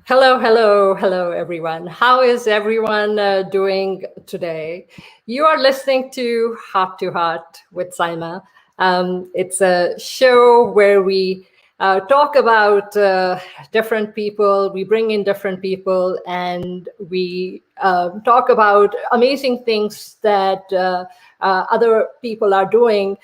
Hello, hello, hello, everyone. How is everyone doing today? You are listening to Heart with Saima. It's a show where we talk about different people, we bring in different people, and we talk about amazing things that other people are doing.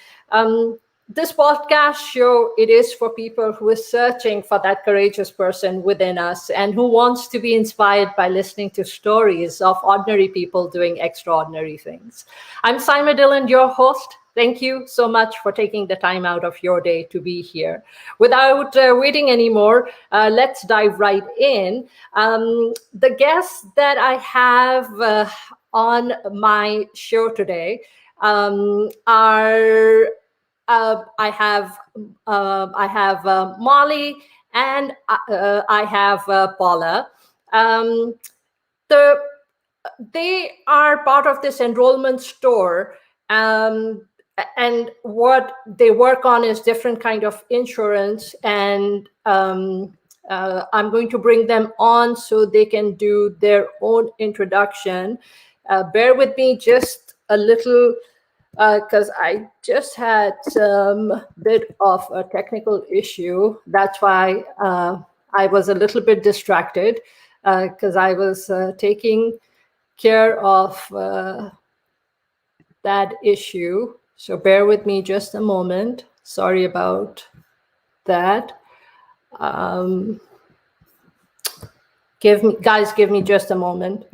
This podcast show, it is for people who is searching for that courageous person within us and who wants to be inspired by listening to stories of ordinary people doing extraordinary things. I'm Saima Dhillon, your host. Thank you so much for taking the time out of your day to be here. Without waiting anymore, let's dive right in. The guests that I have on my show today are I have Molly, and I have Paula. Um, the They are part of this enrollment store, um, and what they work on is different kind of insurance. And I'm going to bring them on so they can do their own introduction. Bear with me just a little because I just had some bit of a technical issue. That's why I was a little bit distracted because I was taking care of that issue. So bear with me just a moment. Sorry about that. Give me just a moment.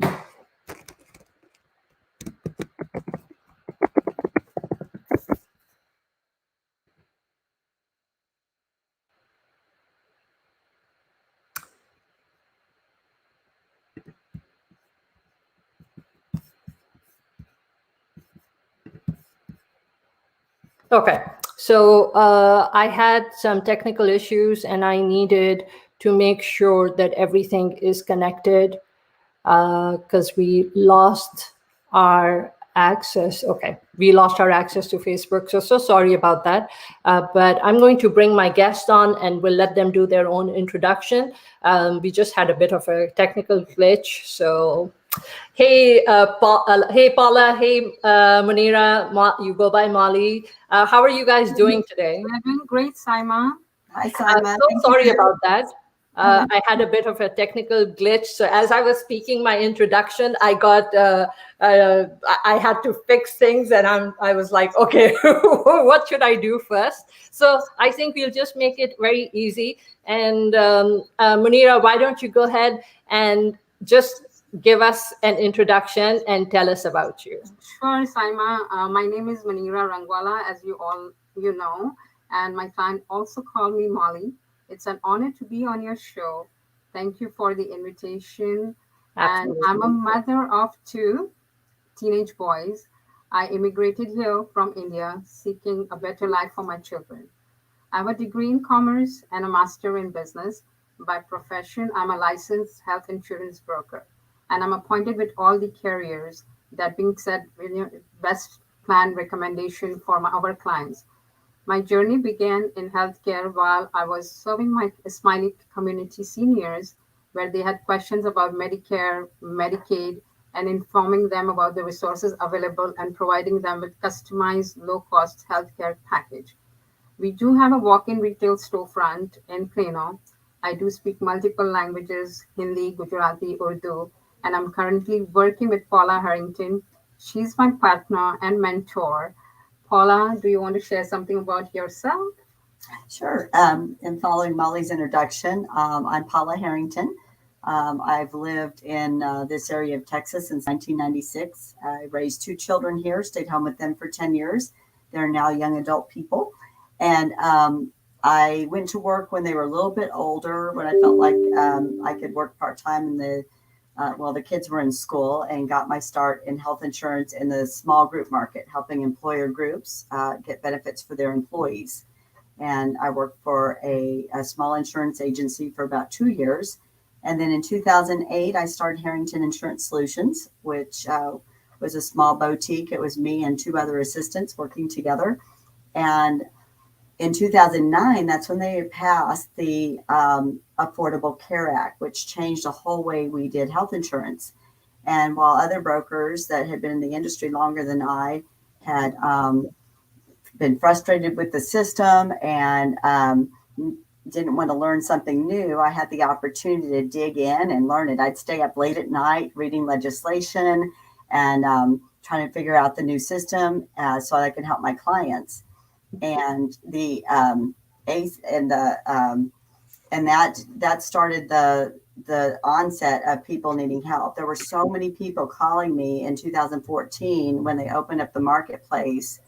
Okay, so I had some technical issues and I needed to make sure that everything is connected because we lost our access. Okay, we lost our access to Facebook. So sorry about that. But I'm going to bring my guest on and we'll let them do their own introduction. We just had a bit of a technical glitch. So hey, Paula. Hey, Munira. You go by Molly. How are you guys doing today? We're doing great, Saima. Hi, Saima. So sorry about that. I had a bit of a technical glitch. So as I was speaking my introduction, I had to fix things, and I was like, okay, what should I do first? So I think we'll just make it very easy. And Munira, why don't you go ahead and just give us an introduction and tell us about you. Sure, Saima. My name is Munira Rangwalla, as you know, and my client also called me Molly. It's an honor to be on your show. Thank you for the invitation. Absolutely. And I'm a mother of two teenage boys. I immigrated here from India, seeking a better life for my children. I have a degree in commerce and a master in business. By profession, I'm a licensed health insurance broker, and I'm appointed with all the carriers. That being said, best plan recommendation for our clients. My journey began in healthcare while I was serving my Smiley community seniors, where they had questions about Medicare, Medicaid, and informing them about the resources available and providing them with customized low-cost healthcare package. We do have a walk-in retail storefront in Plano. I do speak multiple languages, Hindi, Gujarati, Urdu, and I'm currently working with Paula Harrington. She's my partner and mentor. Paula, do you want to share something about yourself? Sure. In following Molly's introduction, I'm Paula Harrington. I've lived in this area of Texas since 1996. I raised two children here, stayed home with them for 10 years. They're now young adult people. And I went to work when they were a little bit older, when I felt like I could work part-time in the kids were in school, and got my start in health insurance in the small group market, helping employer groups get benefits for their employees. And I worked for a small insurance agency for about 2 years. And then in 2008, I started Harrington Insurance Solutions, which was a small boutique. It was me and two other assistants working together. And in 2009, that's when they passed the Affordable Care Act, which changed the whole way we did health insurance. And while other brokers that had been in the industry longer than I had been frustrated with the system and didn't want to learn something new, I had the opportunity to dig in and learn it. I'd stay up late at night reading legislation and trying to figure out the new system so I could help my clients. And the ACE and the and that started the onset of people needing help. There were so many people calling me in 2014 when they opened up the marketplace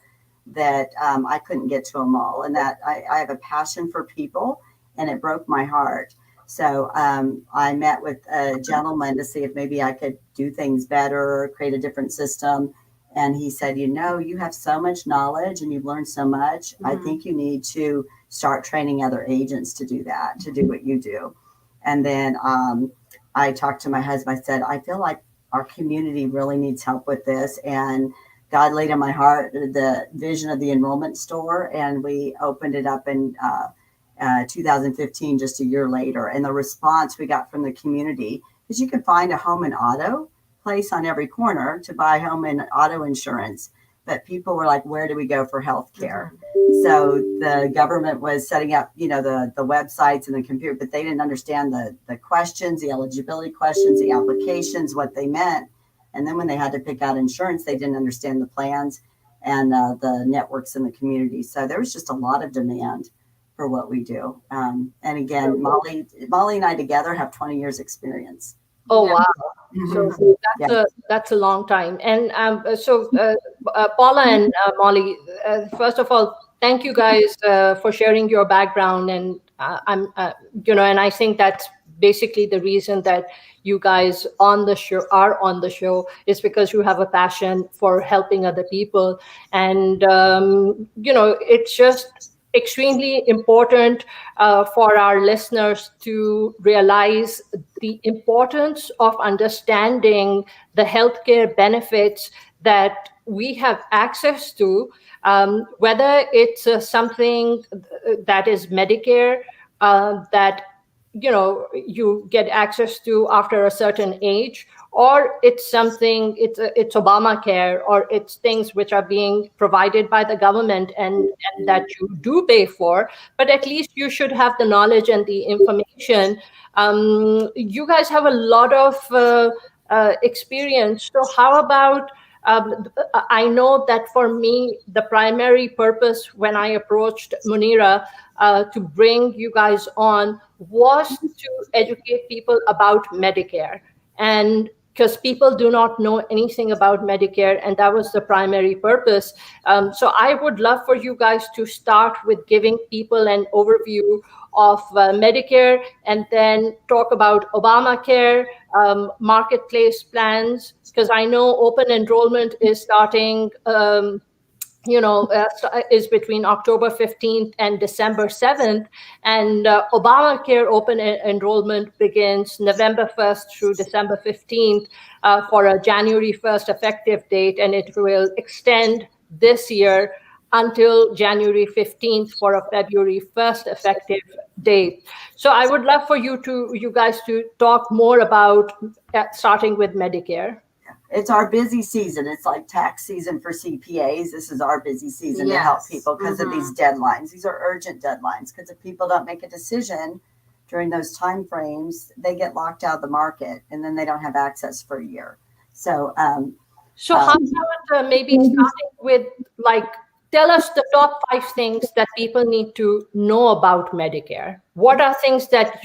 that I couldn't get to them all. And that I have a passion for people, and it broke my heart. So I met with a gentleman to see if maybe I could do things better or create a different system. And he said, you have so much knowledge and you've learned so much. I think you need to start training other agents to do that, to do what you do. And then I talked to my husband. I said, I feel like our community really needs help with this. And God laid on my heart the vision of the Enrollment Store. And we opened it up in 2015, just a year later. And the response we got from the community, because you can find a home and auto place on every corner to buy home and auto insurance. But people were like, where do we go for health care? So the government was setting up, the websites and the computer, but they didn't understand the questions, the eligibility questions, the applications, what they meant. And then when they had to pick out insurance, they didn't understand the plans and the networks in the community. So there was just a lot of demand for what we do. And again, Molly and I together have 20 years experience. Oh, wow. So that's a long time. And Paula and Molly, first of all, thank you guys for sharing your background. And and I think that's basically the reason that you guys are on the show is because you have a passion for helping other people. And, it's just extremely important for our listeners to realize the importance of understanding the healthcare benefits that we have access to, whether it's something that is Medicare that you get access to after a certain age, or it's something, it's Obamacare, or it's things which are being provided by the government and that you do pay for, but at least you should have the knowledge and the information. You guys have a lot of experience. So how about, I know that for me, the primary purpose when I approached Munira to bring you guys on was to educate people about Medicare. And because people do not know anything about Medicare, and that was the primary purpose. So I would love for you guys to start with giving people an overview of Medicare, and then talk about Obamacare, marketplace plans, because I know open enrollment is starting is between October 15th and December 7th. And Obamacare open enrollment begins November 1st through December 15th for a January 1st effective date. And it will extend this year until January 15th for a February 1st effective date. So I would love for you guys to talk more about starting with Medicare. It's our busy season. It's like tax season for CPAs. This is our busy season to help people because of these deadlines. These are urgent deadlines, because if people don't make a decision during those time frames, they get locked out of the market, and then they don't have access for a year. So, how about maybe starting with, tell us the top 5 things that people need to know about Medicare. What are things that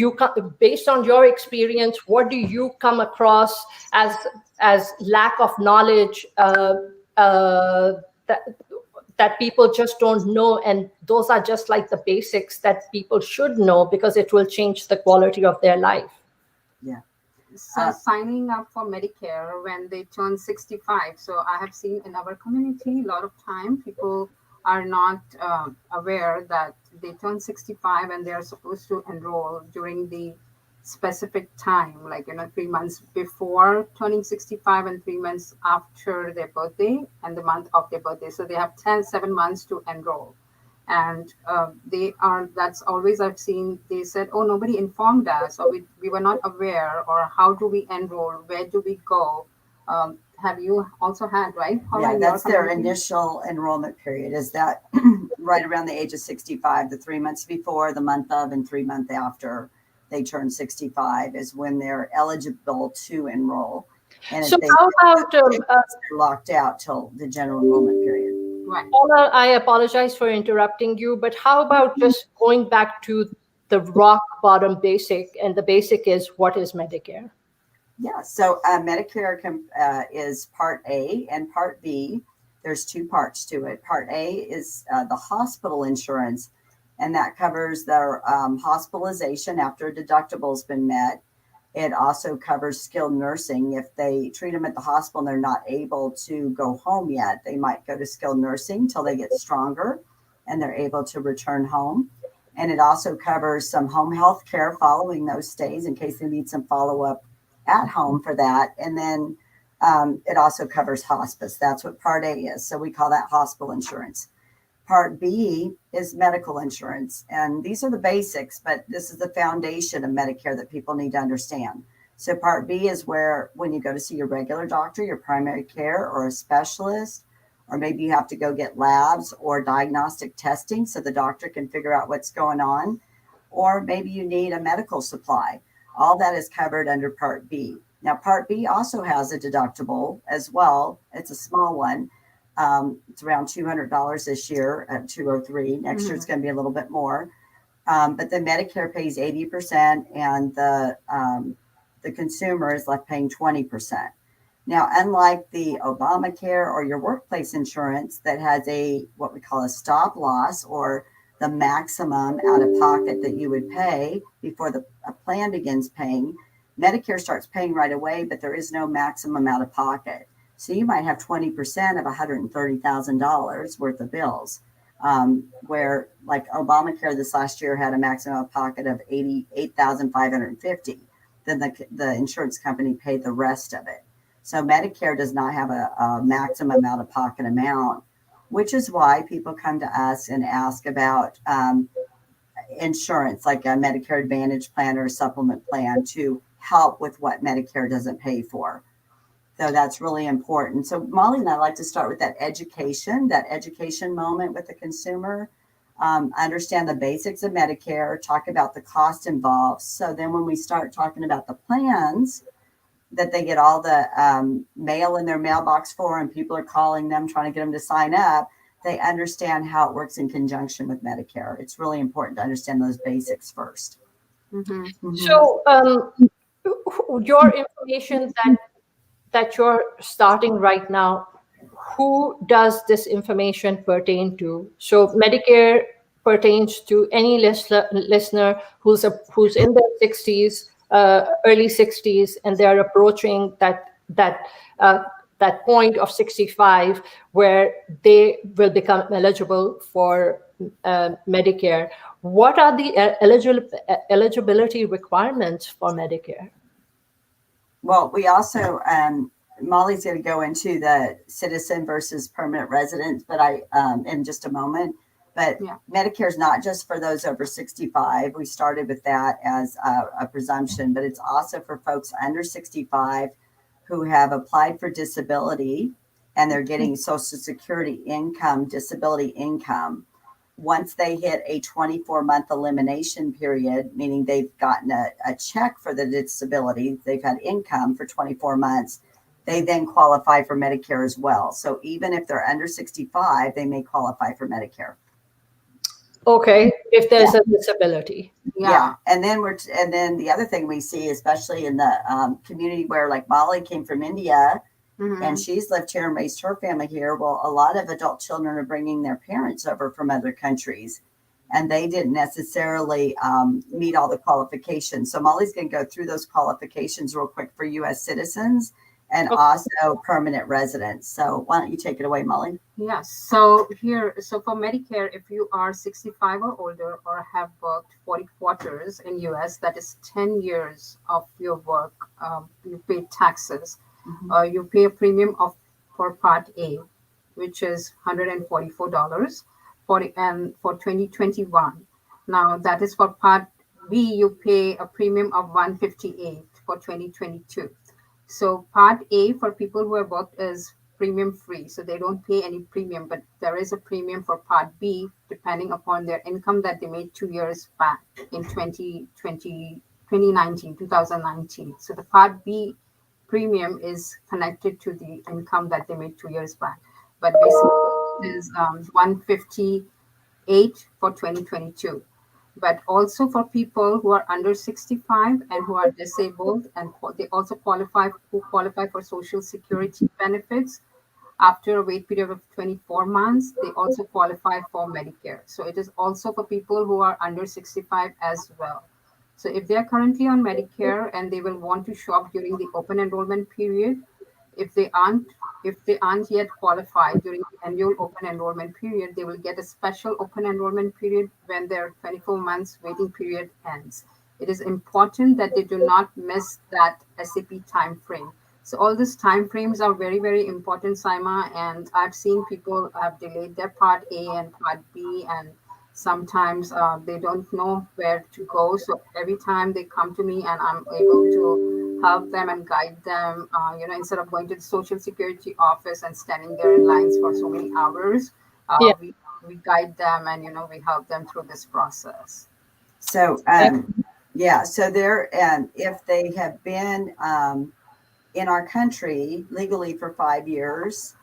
based on your experience, what do you come across as lack of knowledge that people just don't know? And those are just like the basics that people should know, because it will change the quality of their life. Yeah. So signing up for Medicare when they turn 65. So I have seen in our community, a lot of time people are not aware that they turn 65 and they are supposed to enroll during the specific time, 3 months before turning 65 and 3 months after their birthday and the month of their birthday. So they have 7 months to enroll. And that's always I've seen, they said, oh, nobody informed us, or we were not aware, or how do we enroll, where do we go? Have you also had, right, Paula, Yeah, in your that's their community? initial enrollment period, is that right around the age of 65, the 3 months before, the month of, and 3 months after they turn 65 is when they're eligible to enroll. And So if they how about, they're locked out till the general enrollment period. Right. Paula, I apologize for interrupting you, but how about just going back to the rock bottom basic, and the basic is, what is Medicare? Yeah, so Medicare is Part A and Part B. There's two parts to it. Part A is the hospital insurance, and that covers their hospitalization after a deductible's been met. It also covers skilled nursing. If they treat them at the hospital and they're not able to go home yet, they might go to skilled nursing till they get stronger and they're able to return home. And it also covers some home health care following those stays in case they need some follow-up at home for that. And then it also covers hospice. That's what Part A is. So we call that hospital insurance. Part B is medical insurance. And these are the basics, but this is the foundation of Medicare that people need to understand. So Part B is where when you go to see your regular doctor, your primary care, or a specialist, or maybe you have to go get labs or diagnostic testing so the doctor can figure out what's going on, or maybe you need a medical supply. All that is covered under Part B. Now, Part B also has a deductible as well. It's a small one. It's around $200 this year at $203. Next year, it's going to be a little bit more. But the Medicare pays 80%, and the consumer is left paying 20%. Now, unlike the Obamacare or your workplace insurance that has what we call a stop loss, or the maximum out of pocket that you would pay before a plan begins paying, Medicare starts paying right away, but there is no maximum out of pocket. So you might have 20% of $130,000 worth of bills, where like Obamacare this last year had a maximum out of pocket of $88,550. Then the insurance company paid the rest of it. So Medicare does not have a maximum out of pocket amount, which is why people come to us and ask about insurance, like a Medicare Advantage plan or a supplement plan, to help with what Medicare doesn't pay for. So that's really important. So Molly and I like to start with that education moment with the consumer, understand the basics of Medicare, talk about the cost involved. So then when we start talking about the plans that they get all the mail in their mailbox for, and people are calling them, trying to get them to sign up, they understand how it works in conjunction with Medicare. It's really important to understand those basics first. Mm-hmm. Mm-hmm. So your information that you're starting right now, who does this information pertain to? So Medicare pertains to any listener who's in their 60s, early 60s, and they're approaching that point of 65 where they will become eligible for Medicare. What are the eligibility requirements for Medicare? Well, we also, Molly's going to go into the citizen versus permanent resident, but in just a moment. But yeah. Medicare is not just for those over 65. We started with that as a presumption, but it's also for folks under 65 who have applied for disability and they're getting Social Security income, disability income. Once they hit a 24-month elimination period, meaning they've gotten a check for the disability, they've had income for 24 months, they then qualify for Medicare as well. So even if they're under 65, they may qualify for Medicare. Okay, if there's a disability. Yeah. And then the other thing we see, especially in the community where like Molly came from India, mm-hmm. and she's lived here and raised her family here. Well, a lot of adult children are bringing their parents over from other countries, and they didn't necessarily meet all the qualifications. So Molly's going to go through those qualifications real quick for U.S. citizens and also permanent residents. So why don't you take it away, Molly? Yes. So for Medicare, if you are 65 or older or have worked 40 quarters in U.S., that is 10 years of your work, you pay taxes. Mm-hmm. You pay a premium for Part A, which is $144. for 2021. Now that is for Part B. You pay a premium of 158 for 2022. So Part A for people who have worked is premium free, so they don't pay any premium, but there is a premium for Part B depending upon their income that they made 2 years back in 2019. So the Part B premium is connected to the income that they made 2 years back. But basically, it is 158 for 2022. But also for people who are under 65 and who are disabled, and they also qualify for Social Security benefits. After a wait period of 24 months, they also qualify for Medicare. So it is also for people who are under 65 as well. So if they are currently on Medicare and they will want to shop during the open enrollment period, if they aren't yet qualified during the annual open enrollment period, they will get a special open enrollment period when their 24 months waiting period ends. It is important that they do not miss that SAP time frame. So all these time frames are very, very important, Saima, and I've seen people have delayed their Part A and Part B, and sometimes they don't know where to go. So every time they come to me and I'm able to help them and guide them, instead of going to the Social Security office and standing there in lines for so many hours, Yeah. we guide them and, we help them through this process. So, so they're, if they have been in our country legally for 5 years,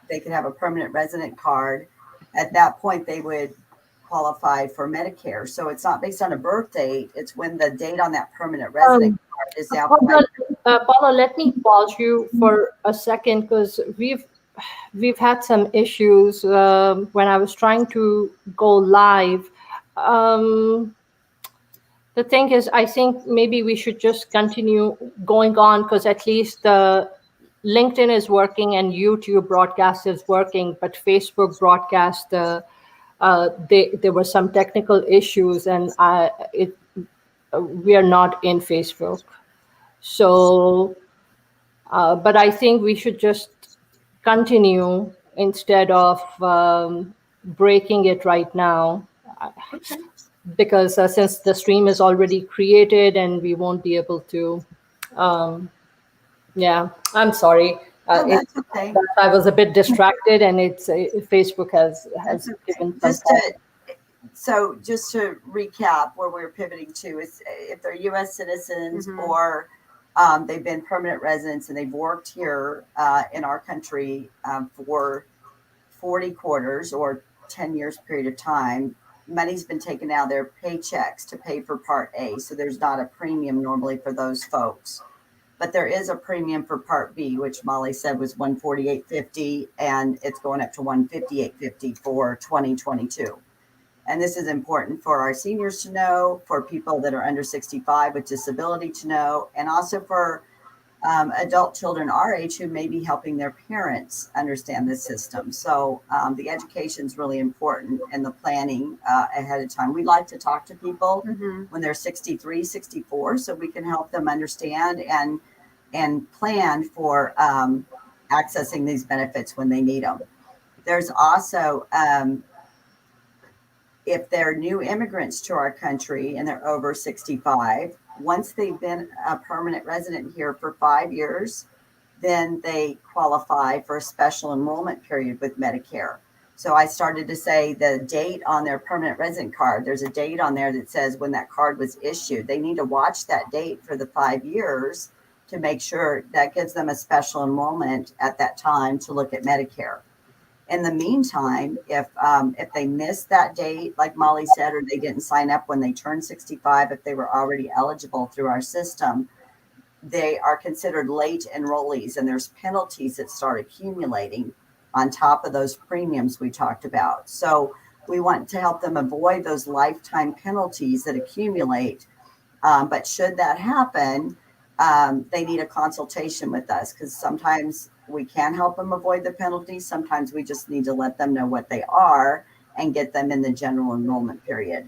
they could have a permanent resident card. At that point, they would qualify for Medicare. So it's not based on a birth date. It's when the date on that permanent resident card is out. Paula, let me pause you for a second, because we've had some issues when I was trying to go live. The thing is, I think maybe we should just continue going on, because at least LinkedIn is working and YouTube broadcast is working, but Facebook broadcast, there were some technical issues, and we are not in Facebook. So, but I think we should just continue instead of breaking it right now, because since the stream is already created and we won't be able to, I'm sorry. That's okay. I was a bit distracted, and it's Facebook has given some. So just to recap, where we're pivoting to is if they're U.S. citizens or they've been permanent residents and they've worked here in our country for 40 quarters or 10 years period of time, money's been taken out of their paychecks to pay for Part A. So there's not a premium normally for those folks. But there is a premium for Part B, which Molly said was $148.50, and it's going up to $158.50 for 2022. And this is important for our seniors to know, for people that are under 65 with disability to know, and also for adult children our age who may be helping their parents understand the system. So the education is really important, and the planning ahead of time. We like to talk to people when they're 63, 64, so we can help them understand and plan for accessing these benefits when they need them. There's also, if they're new immigrants to our country and they're over 65, once they've been a permanent resident here for 5 years, then they qualify for a special enrollment period with Medicare. So I started to say the date on their permanent resident card, there's a date on there that says when that card was issued. They need to watch that date for the 5 years to make sure that gives them a special enrollment at that time to look at Medicare. In the meantime, if they missed that date, like Molly said, or they didn't sign up when they turned 65, if they were already eligible through our system, they are considered late enrollees, and there's penalties that start accumulating on top of those premiums we talked about. So we want to help them avoid those lifetime penalties that accumulate. But should that happen, they need a consultation with us, because sometimes we can help them avoid the penalties. Sometimes we just need to let them know what they are and get them in the general enrollment period.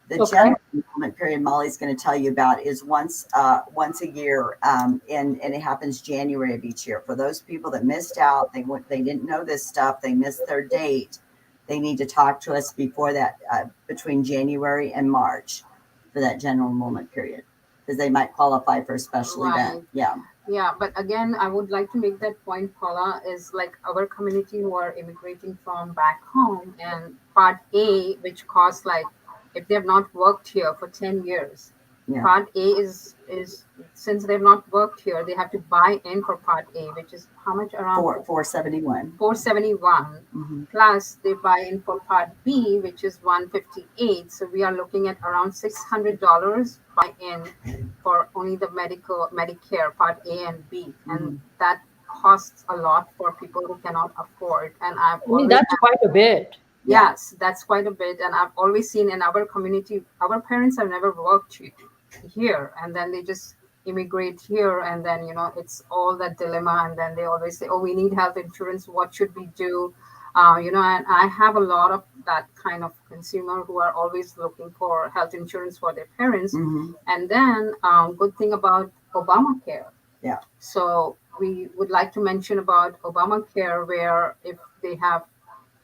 The general enrollment period Molly's going to tell you about is once a year, and it happens January of each year. For those people that missed out, they didn't know this stuff, they missed their date, they need to talk to us before that, between January and March for that general enrollment period, because they might qualify for a special event. Yeah. Yeah, but again, I would like to make that point, Paula, is like our community who are immigrating from back home and Part A, which costs like, if they have not worked here for 10 years, Part A is since they've not worked here, they have to buy in for Part A, which is how much, around 471. 471. Plus they buy in for Part B, which is 158. So we are looking at around $600 buy in for only the Medicare Part A and B, and that costs a lot for people who cannot afford. And I mean, that's quite a bit. Yes, that's quite a bit. And I've always seen in our community, our parents have never worked here, and then they just immigrate here, and then it's all that dilemma, and then they always say, oh, we need health insurance, what should we do? And I have a lot of that kind of consumer who are always looking for health insurance for their parents. And then good thing about Obamacare, so we would like to mention about Obamacare, where if they have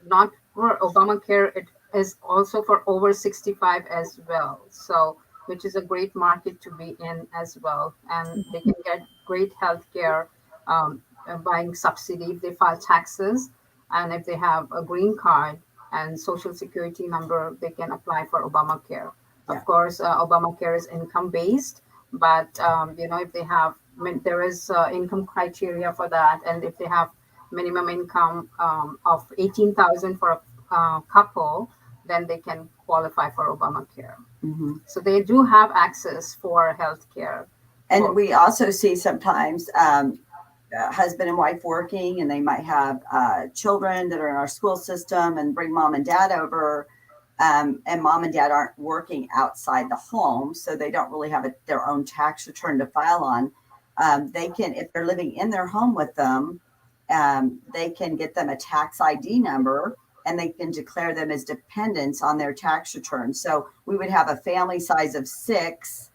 not for Obamacare, it is also for over 65 as well, so which is a great market to be in as well. And they can get great health care, buying subsidy if they file taxes. And if they have a green card and social security number, they can apply for Obamacare. Of course, Obamacare is income-based, but, if they have, there is income criteria for that. And if they have minimum income of $18,000 for a couple, then they can qualify for Obamacare. So they do have access for health care. And we also see sometimes husband and wife working, and they might have children that are in our school system and bring mom and dad over, and mom and dad aren't working outside the home, so they don't really have their own tax return to file on. They can, if they're living in their home with them, they can get them a tax ID number, and they can declare them as dependents on their tax return. So we would have a family size of 6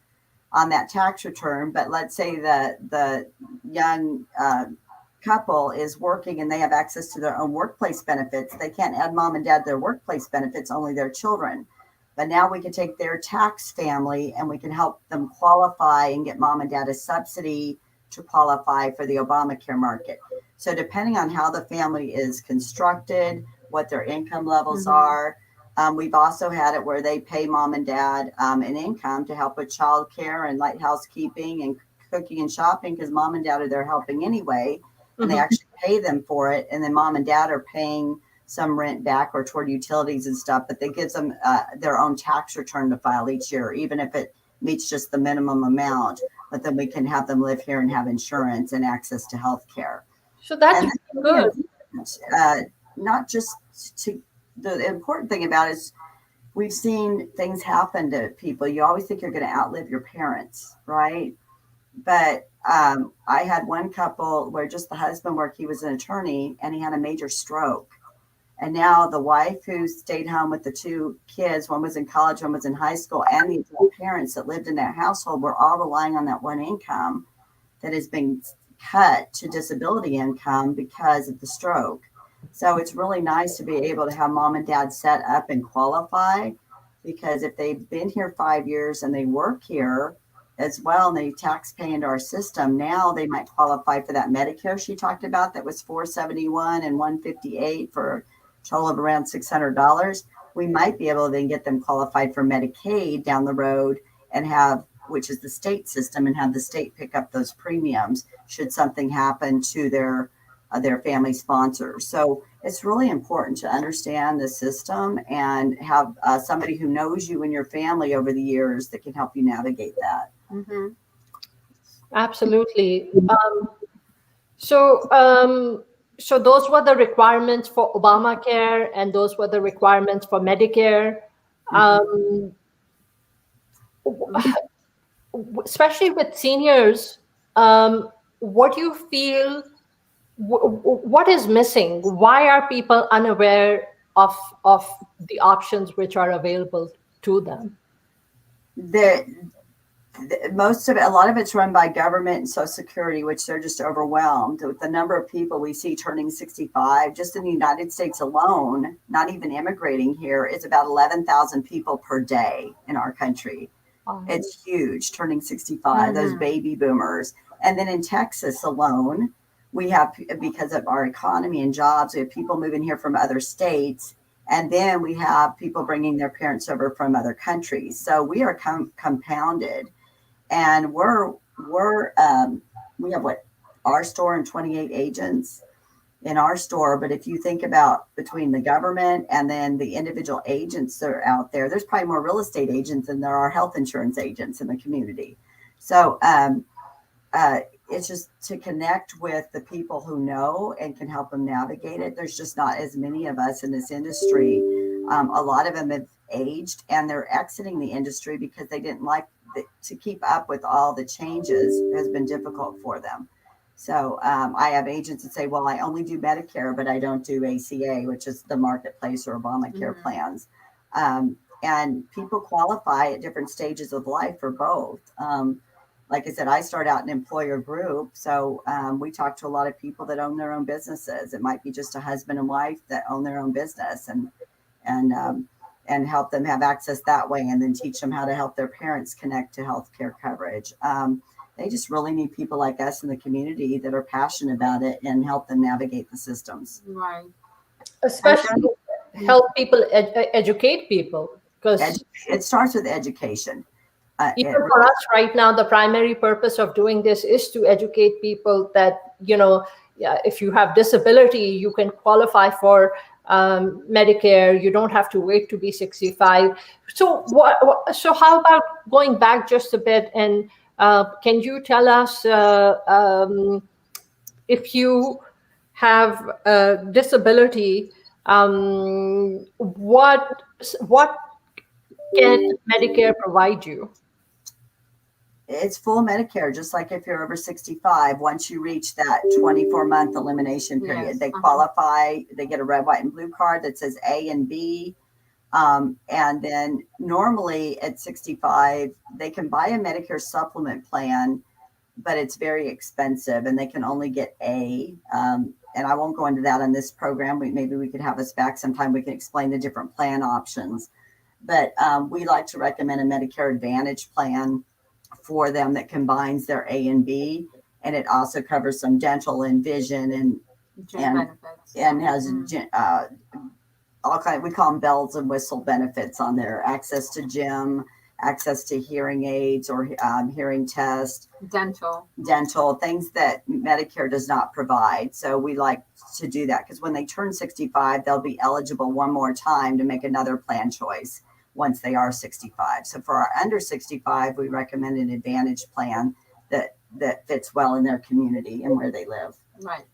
on that tax return, but let's say the young couple is working and they have access to their own workplace benefits. They can't add mom and dad their workplace benefits, only their children. But now we can take their tax family and we can help them qualify and get mom and dad a subsidy to qualify for the Obamacare market. So depending on how the family is constructed, what their income levels are, we've also had it where they pay mom and dad an income to help with childcare and light housekeeping and cooking and shopping, because mom and dad are there helping anyway, and they actually pay them for it. And then mom and dad are paying some rent back or toward utilities and stuff, but that gives them their own tax return to file each year, even if it meets just the minimum amount. But then we can have them live here and have insurance and access to health care. So that's good. Not just to, the important thing about it is we've seen things happen to people. You always think you're going to outlive your parents, right? But I had one couple where just the husband worked, he was an attorney, and he had a major stroke. And now the wife, who stayed home with the 2 kids, one was in college, one was in high school, and the parents that lived in that household were all relying on that one income that has been cut to disability income because of the stroke. So it's really nice to be able to have mom and dad set up and qualify, because if they've been here 5 years and they work here as well and they tax pay into our system, now they might qualify for that Medicare she talked about that was $471 and $158 for a total of around $600. We might be able to then get them qualified for Medicaid down the road and have, which is the state system, and have the state pick up those premiums should something happen to their family sponsors. So it's really important to understand the system and have somebody who knows you and your family over the years that can help you navigate that. Absolutely. So those were the requirements for Obamacare, and those were the requirements for Medicare. Especially with seniors, what do you feel? What is missing? Why are people unaware of the options which are available to them? most of it, a lot of it's run by government and Social Security, which they're just overwhelmed with the number of people we see turning 65. Just in the United States alone, not even immigrating here, it's about 11,000 people per day in our country. It's huge, turning 65, those baby boomers. And then in Texas alone, we have, because of our economy and jobs, we have people moving here from other states. And then we have people bringing their parents over from other countries. So we are compounded. And we have our store and 28 agents in our store. But if you think about between the government and then the individual agents that are out there, there's probably more real estate agents than there are health insurance agents in the community. So it's just to connect with the people who know and can help them navigate it. There's just not as many of us in this industry. A lot of them have aged and they're exiting the industry because they didn't like to keep up with all the changes has been difficult for them. So I have agents that say, well, I only do Medicare, but I don't do ACA, which is the marketplace or Obamacare plans. And people qualify at different stages of life for both. Like I said, I start out in employer group. So we talk to a lot of people that own their own businesses. It might be just a husband and wife that own their own business and help them have access that way, and then teach them how to help their parents connect to healthcare coverage. They just really need people like us in the community that are passionate about it and help them navigate the systems. Right. Especially help people, educate people, because it starts with education. Even for us right now, the primary purpose of doing this is to educate people that, if you have disability, you can qualify for Medicare. You don't have to wait to be 65. So so how about going back just a bit, and can you tell us if you have a disability, what can Medicare provide you? It's full Medicare, just like if you're over 65. Once you reach that 24-month elimination period, they qualify. They get a red, white, and blue card that says A and B. And then normally at 65, they can buy a Medicare supplement plan, but it's very expensive and they can only get A. And I won't go into that on this program. Maybe we could have us back sometime. We can explain the different plan options. But we like to recommend a Medicare Advantage plan for them that combines their A and B, and it also covers some dental and vision and has all kind. We call them bells and whistle benefits on there: access to gym, access to hearing aids or hearing test, dental things that Medicare does not provide. So we like to do that because when they turn 65, they'll be eligible one more time to make another plan choice once they are 65. So for our under 65, we recommend an Advantage plan that fits well in their community and where they live. Right.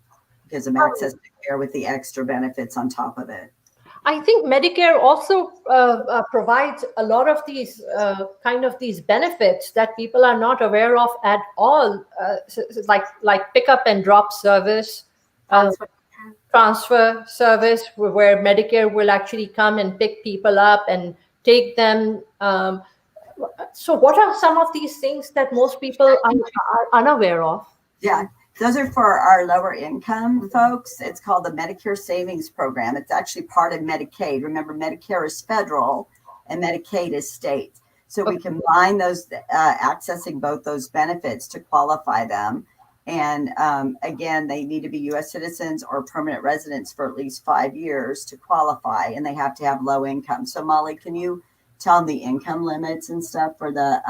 Gives them access to care with the extra benefits on top of it. I think Medicare also provides a lot of these these benefits that people are not aware of at all, like pick up and drop service, transfer service, where Medicare will actually come and pick people up and take them. So what are some of these things that most people are unaware of? Yeah, those are for our lower income folks. It's called the Medicare Savings Program. It's actually part of Medicaid. Remember, Medicare is federal and Medicaid is state. So we combine those, accessing both those benefits to qualify them. And again, they need to be U.S. citizens or permanent residents for at least 5 years to qualify, and they have to have low income. So Molly, can you tell them the income limits and stuff for the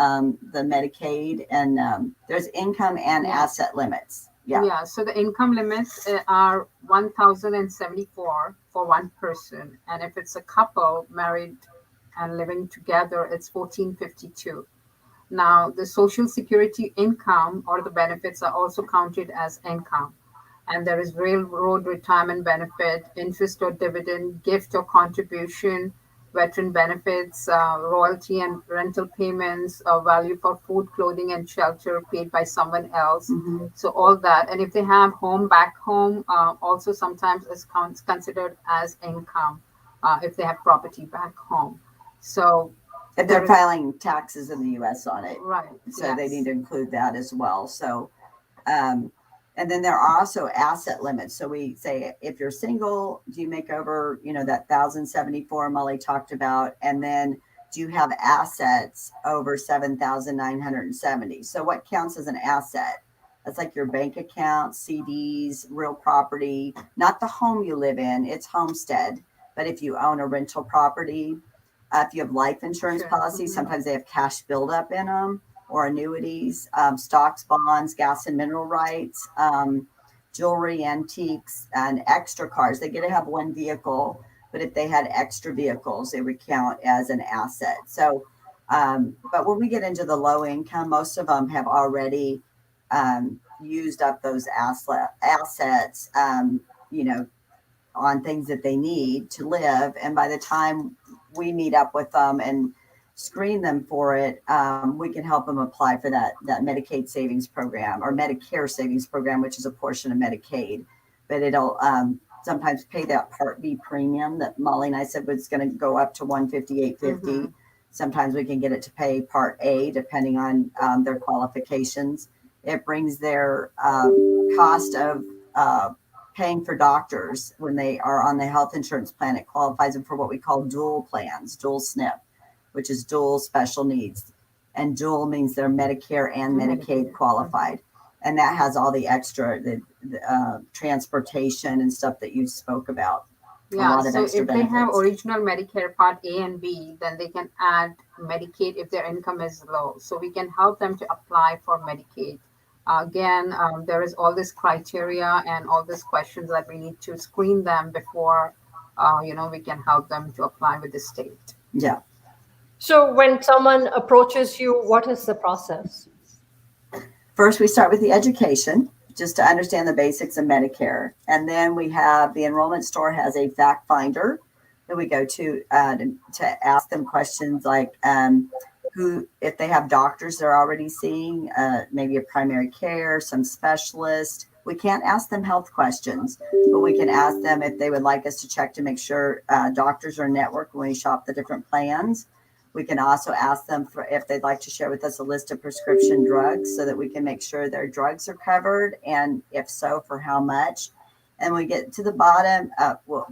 Medicaid? And there's income and asset limits. Yeah. So the income limits are $1,074 for one person, and if it's a couple married and living together, it's $1,452. Now, the Social Security income or the benefits are also counted as income. And there is railroad retirement benefit, interest or dividend, gift or contribution, veteran benefits, royalty and rental payments, value for food, clothing, and shelter paid by someone else. Mm-hmm. So all that. And if they have home back home, also sometimes is considered as income if they have property back home. So if they're filing taxes in the U.S. on it. Right. So they need to include that as well. So, and then there are also asset limits. So we say, if you're single, do you make over, that 1,074 Molly talked about? And then do you have assets over 7,970? So what counts as an asset? That's like your bank account, CDs, real property, not the home you live in, it's homestead. But if you own a rental property, if you have life insurance policies, sometimes they have cash buildup in them, or annuities, stocks, bonds, gas and mineral rights, jewelry, antiques, and extra cars. They get to have one vehicle, but if they had extra vehicles, it would count as an asset. So, but when we get into the low income, most of them have already used up those assets, on things that they need to live. And by the time we meet up with them and screen them for it, we can help them apply for that Medicaid savings program or Medicare savings program, which is a portion of Medicaid. But it'll sometimes pay that Part B premium that Molly and I said was going to go up to $158.50. Sometimes we can get it to pay Part A, depending on their qualifications. It brings their cost of paying for doctors when they are on the health insurance plan. It qualifies them for what we call dual plans, dual SNP, which is dual special needs. And dual means they're Medicare and Medicaid qualified. And that has all the extra, the transportation and stuff that you spoke about. Yeah, so if they have original Medicare Part A and B, then they can add Medicaid if their income is low. So we can help them to apply for Medicaid. Again, there is all this criteria and all these questions that we need to screen them before, we can help them to apply with the state. Yeah. So when someone approaches you, what is the process? First, we start with the education, just to understand the basics of Medicare. And then we have the Enrollment Store has a fact finder that we go to ask them questions like if they have doctors they're already seeing, maybe a primary care, some specialist. We can't ask them health questions, but we can ask them if they would like us to check to make sure doctors are networked when we shop the different plans. We can also ask them if they'd like to share with us a list of prescription drugs so that we can make sure their drugs are covered, and if so, for how much. And we get to the bottom.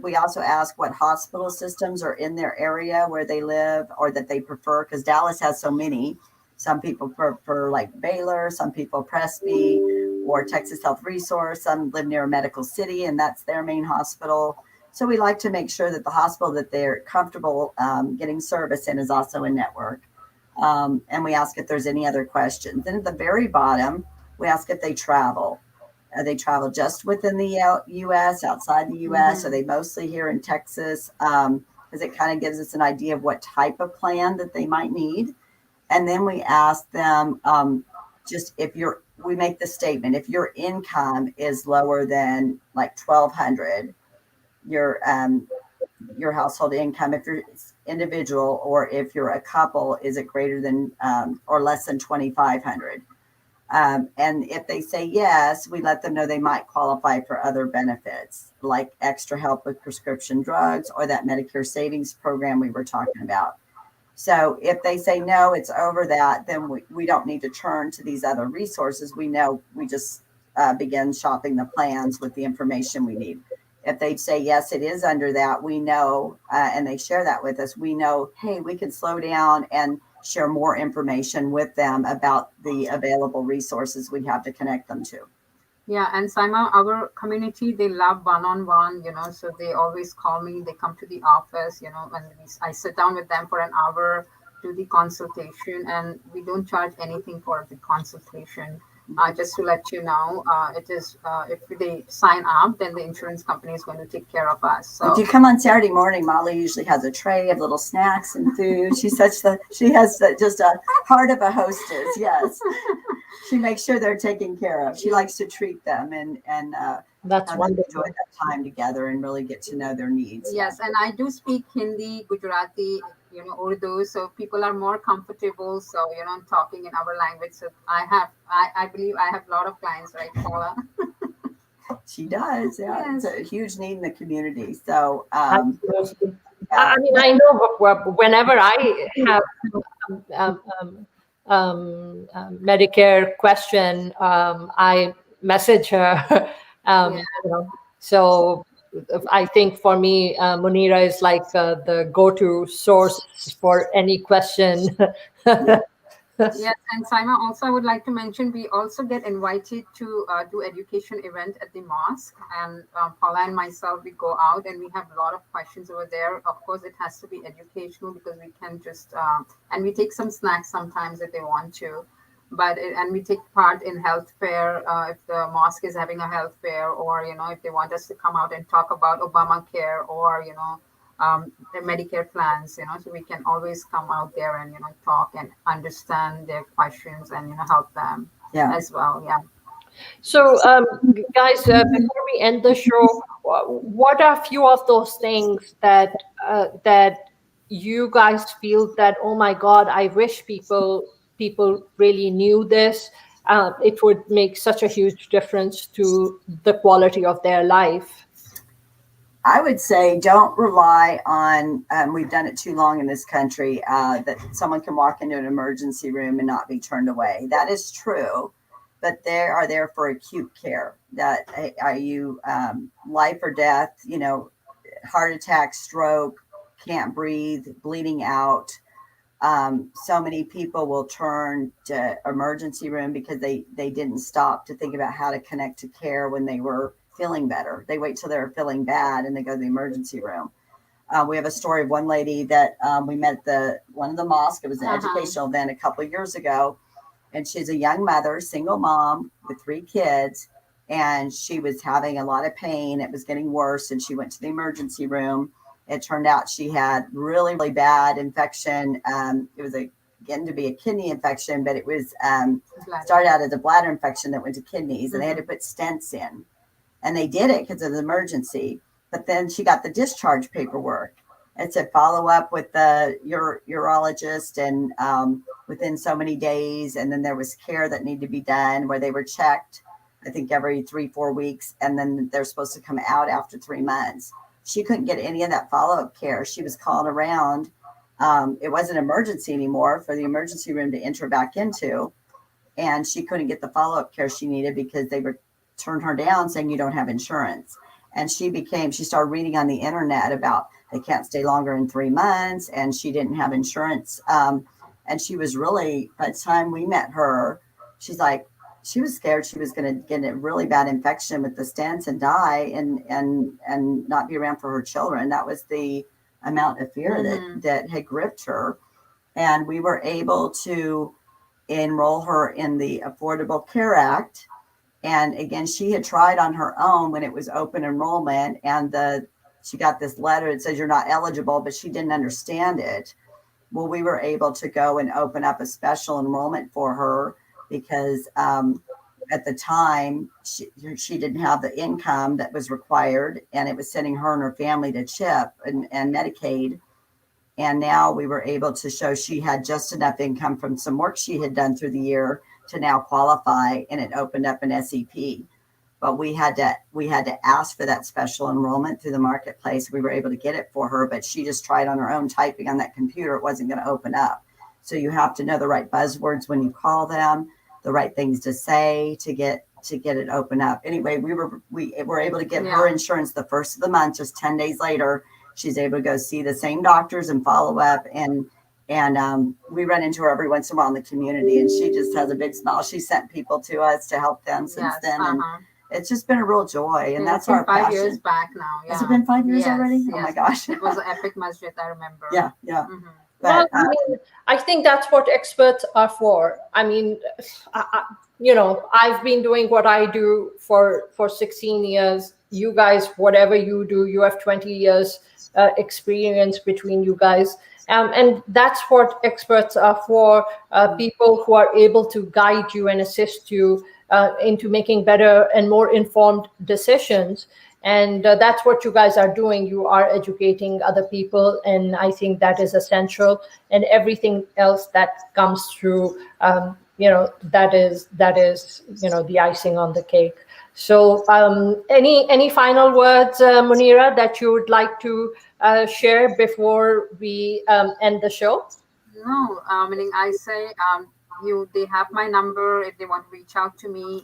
We also ask what hospital systems are in their area where they live or that they prefer, because Dallas has so many. Some people prefer like Baylor, some people Presby or Texas Health Resource. Some live near a medical city and that's their main hospital. So we like to make sure that the hospital that they're comfortable getting service in is also a network. And we ask if there's any other questions. And at the very bottom, we ask if they travel. They travel just within the U.S., outside the U.S. Are they mostly here in Texas? Because it kind of gives us an idea of what type of plan that they might need. And then we ask them we make the statement, if your income is lower than like $1,200, your household income, if you're individual or if you're a couple, is it greater than or less than $2,500? And if they say yes, we let them know they might qualify for other benefits like extra help with prescription drugs or that Medicare savings program we were talking about. So if they say no, it's over that, then we don't need to turn to these other resources. We know we just begin shopping the plans with the information we need. If they say, yes, it is under that, we know, and they share that with us, we know, hey, we can slow down and share more information with them about the available resources we have to connect them to. Yeah, and Saima, our community, they love one-on-one, so they always call me, they come to the office, and I sit down with them for an hour, do the consultation, and we don't charge anything for the consultation. Just to let you know, it is if they sign up, then the insurance company is going to take care of us. So if you come on Saturday morning, Molly usually has a tray of little snacks and food. She has just a heart of a hostess. Yes, she makes sure they're taken care of. She likes to treat them and that's wonderful. Enjoy that time together and really get to know their needs. Yes, and I do speak Hindi, Gujarati, Urdu, so people are more comfortable. So talking in our language. So I believe I have a lot of clients, right, Paula? She does. Yeah, Yes. it's a huge need in the community. So, Absolutely. I mean, I know whenever I have Medicare question, I message her. Yeah. So I think for me, Munira is like the go-to source for any question. Yes, and Saima, also I would like to mention we also get invited to do education event at the mosque, and Paula and myself we go out and we have a lot of questions over there. Of course, it has to be educational because we can just and we take some snacks sometimes if they want to, and we take part in health fair if the mosque is having a health fair, or if they want us to come out and talk about Obamacare or their Medicare plans, so we can always come out there and, talk and understand their questions and, help them as well. Yeah. So, guys, before we end the show, what are a few of those things that you guys feel that, oh my God, I wish people really knew this. It would make such a huge difference to the quality of their life. I would say don't rely on, we've done it too long in this country, that someone can walk into an emergency room and not be turned away. That is true, but they are there for acute care. That are you life or death, heart attack, stroke, can't breathe, bleeding out. So many people will turn to emergency room because they didn't stop to think about how to connect to care when they were feeling better. They wait till they're feeling bad and they go to the emergency room. We have a story of one lady that we met at one of the mosques. It was an educational event a couple of years ago. And she's a young mother, single mom with 3 kids. And she was having a lot of pain. It was getting worse. And she went to the emergency room. It turned out she had really, really bad infection. It was getting to be a kidney infection, but it was started out as a bladder infection that went to kidneys. And they had to put stents in. And they did it because of the emergency. But then she got the discharge paperwork. It said follow up with the urologist and within so many days. And then there was care that needed to be done where they were checked, I think every 3-4 weeks. And then they're supposed to come out after 3 months. She couldn't get any of that follow-up care. She was calling around. It wasn't an emergency anymore for the emergency room to enter back into. And she couldn't get the follow-up care she needed because they were turned her down saying you don't have insurance. And she started reading on the internet about they can't stay longer than 3 months, and she didn't have insurance. And she was really, by the time we met her, she's like, she was scared she was going to get a really bad infection with the stents and die and not be around for her children. That was the amount of fear that had gripped her. And we were able to enroll her in the Affordable Care Act. And again, she had tried on her own when it was open enrollment, and she got this letter that says you're not eligible, but she didn't understand it. Well, we were able to go and open up a special enrollment for her because at the time she didn't have the income that was required, and it was sending her and her family to CHIP and Medicaid. And now we were able to show she had just enough income from some work she had done through the year to now qualify, and it opened up an SEP. But we had to ask for that special enrollment through the marketplace. We were able to get it for her, but she just tried on her own typing on that computer. It wasn't going to open up. So you have to know the right buzzwords when you call them, the right things to say to get it open up. Anyway, we were able to get her insurance the first of the month. Just 10 days later, she's able to go see the same doctors and follow up. And we run into her every once in a while in the community, and she just has a big smile. She sent people to us to help them since then. And it's just been a real joy. And that's our passion. 5 years back now. Yeah. Has it been 5 years already? Yes. Oh my gosh. It was an epic masjid, I remember. Yeah. Mm-hmm. But, I think that's what experts are for. I mean, I've been doing what I do for 16 years. You guys, whatever you do, you have 20 years experience between you guys. And that's what experts are for, people who are able to guide you and assist you into making better and more informed decisions. And that's what you guys are doing. You are educating other people. And I think that is essential. And everything else that comes through, that is the icing on the cake. So, any final words, Munira, that you would like to share before we end the show? No, meaning I say they have my number if they want to reach out to me.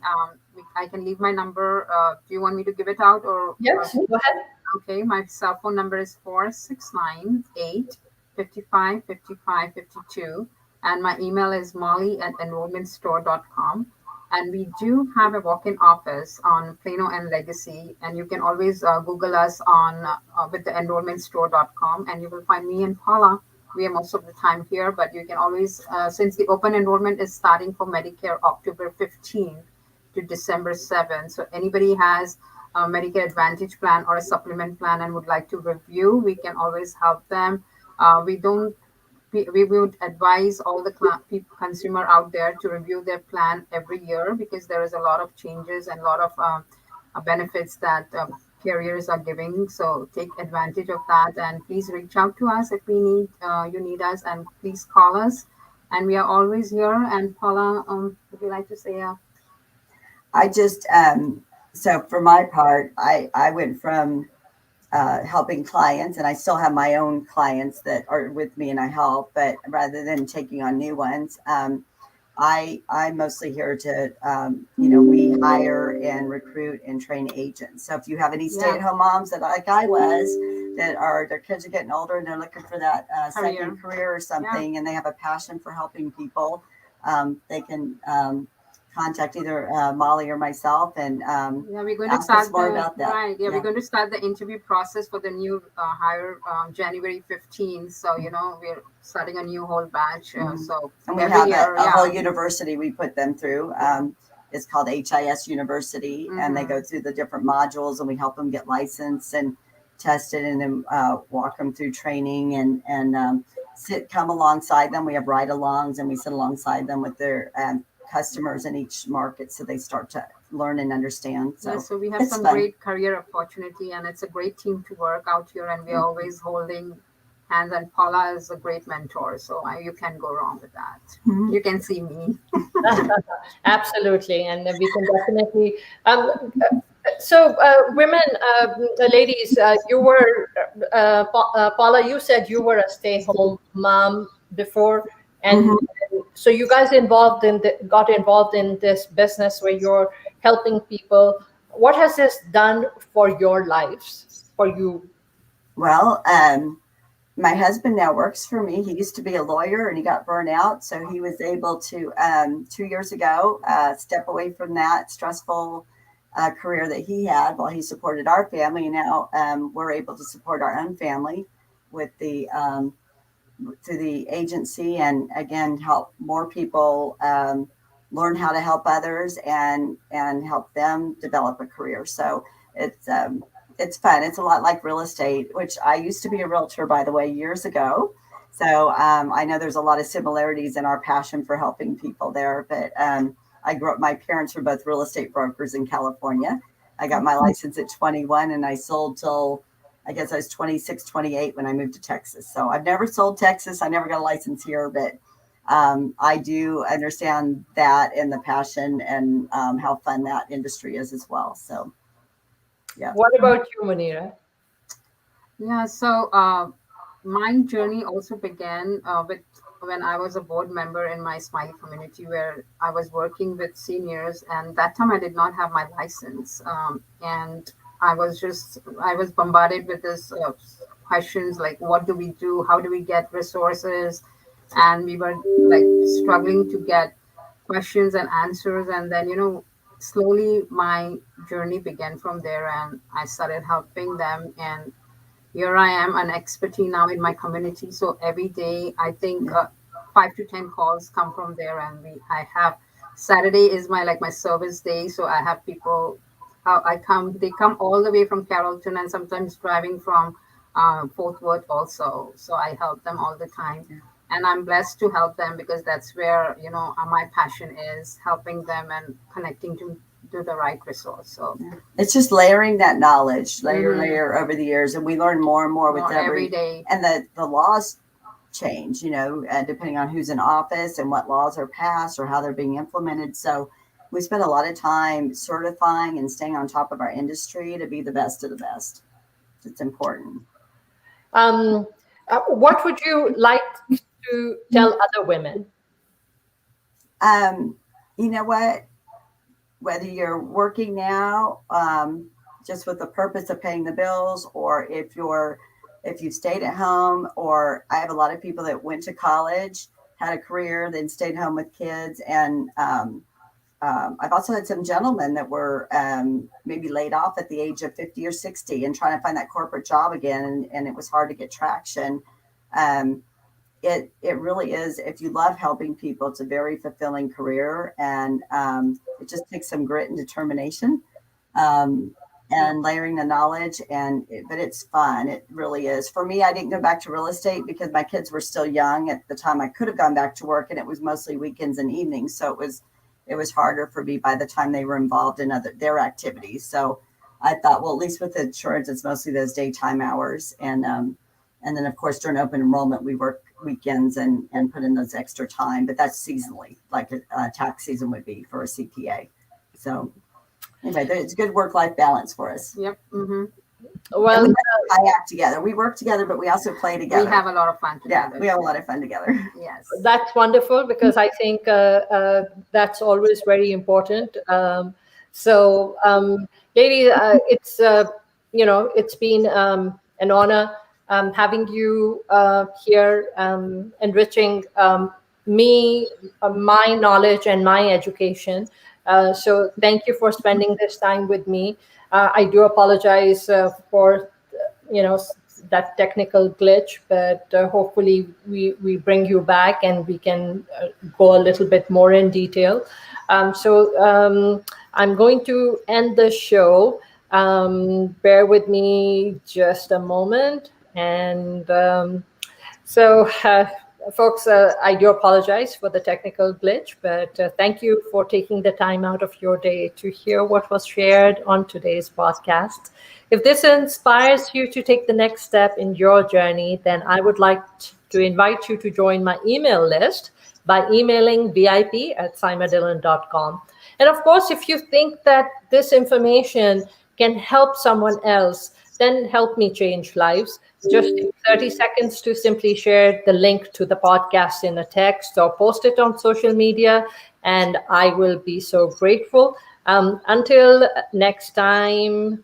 I can leave my number. Do you want me to give it out or? Yes, go ahead. Okay, my cell phone number is 469-855-5552, and my email is molly@enrollmentstore.com. And we do have a walk-in office on Plano and Legacy, and you can always Google us on with the enrollmentstore.com, and you will find me and Paula. We are most of the time here, but you can always, since the open enrollment is starting for Medicare October 15th to December 7th, so anybody has a Medicare Advantage plan or a supplement plan and would like to review, we can always help them. We don't. We would advise all the consumer out there to review their plan every year because there is a lot of changes and a lot of benefits that carriers are giving. So take advantage of that and please reach out to us if you need us, and please call us. And we are always here. And Paula, would you like to say? I just, so for my part, I went from helping clients, and I still have my own clients that are with me and I help, but rather than taking on new ones, I'm mostly here to, we hire and recruit and train agents. So if you have any stay-at-home moms that like I was, that are, their kids are getting older and they're looking for that second career or something, and they have a passion for helping people, they can contact either Molly or myself, and we're going to start more about that. Right. We're going to start the interview process for the new hire January 15th. So we're starting a new whole batch. So and we have a whole university we put them through. It's called HIS University, and they go through the different modules, and we help them get licensed and tested, and then walk them through training and come alongside them. We have ride-alongs, and we sit alongside them with their customers in each market, so they start to learn and understand. So we have some great career opportunity, and it's a great team to work out here, and we're always holding hands, and Paula is a great mentor, so you can't go wrong with that. You can see me. Absolutely, and we can definitely women, ladies, you were Paula, you said you were a stay-home mom before, and so you guys got involved in this business where you're helping people. What has this done for your lives, for you? Well, my husband now works for me. He used to be a lawyer and he got burned out. So he was able to, 2 years ago, step away from that stressful career that he had while he supported our family. And now we're able to support our own family with the through the agency, and again help more people learn how to help others and help them develop a career. So it's fun. It's a lot like real estate, which I used to be a realtor, by the way, years ago. So I know there's a lot of similarities in our passion for helping people there. But I grew up, my parents were both real estate brokers in California. I got my license at 21 and I sold till I guess I was 26, 28 when I moved to Texas. So I've never sold Texas. I never got a license here, but I do understand that and the passion and how fun that industry is as well. So, yeah. What about you, Munira? Yeah, so my journey also began with when I was a board member in my Smiley community, where I was working with seniors, and that time I did not have my license, and I was bombarded with this questions like, what do we do? How do we get resources? And we were like struggling to get questions and answers. And then, slowly my journey began from there, and I started helping them. And here I am, an expertise now in my community. So every day, I think 5 to 10 calls come from there. And I have Saturday is my service day. So I have people. They come all the way from Carrollton and sometimes driving from Fort Worth also. So I help them all the time. And I'm blessed to help them because that's where, my passion is, helping them and connecting to the right resource. So it's just layering that knowledge, layer over the years. And we learn more and more with every day. And the laws change, depending on who's in office and what laws are passed or how they're being implemented. So we spend a lot of time certifying and staying on top of our industry to be the best of the best. It's important. What would you like to tell other women? You know what? Whether you're working now, just with the purpose of paying the bills, or if you've stayed at home, or I have a lot of people that went to college, had a career, then stayed home with kids. And I've also had some gentlemen that were maybe laid off at the age of 50 or 60 and trying to find that corporate job again. And it was hard to get traction. It really is. If you love helping people, it's a very fulfilling career. And it just takes some grit and determination. And layering the knowledge, but it's fun. It really is. For me, I didn't go back to real estate because my kids were still young at the time I could have gone back to work, and it was mostly weekends and evenings. So it was harder for me by the time they were involved in their activities. So I thought, well, at least with insurance, it's mostly those daytime hours. And then of course, during open enrollment, we work weekends and put in those extra time, but that's seasonally, like a tax season would be for a CPA. So anyway, it's good work-life balance for us. Yep. Mm-hmm. Well, we kayak together. We work together, but we also play together. We have a lot of fun together. Yeah, we have a lot of fun together. Yes. That's wonderful, because I think that's always very important. So, ladies, it's been an honor having you here, enriching me, my knowledge and my education. So thank you for spending this time with me. I do apologize for, that technical glitch, but hopefully we bring you back and we can go a little bit more in detail. So I'm going to end the show. Bear with me just a moment. And folks, I do apologize for the technical glitch, but thank you for taking the time out of your day to hear what was shared on today's podcast. If this inspires you to take the next step in your journey, then I would like to invite you to join my email list by emailing vip@saimadhillon.com. And of course, if you think that this information can help someone else, then help me change lives. Just take 30 seconds to simply share the link to the podcast in a text or post it on social media, and I will be so grateful. Until next time.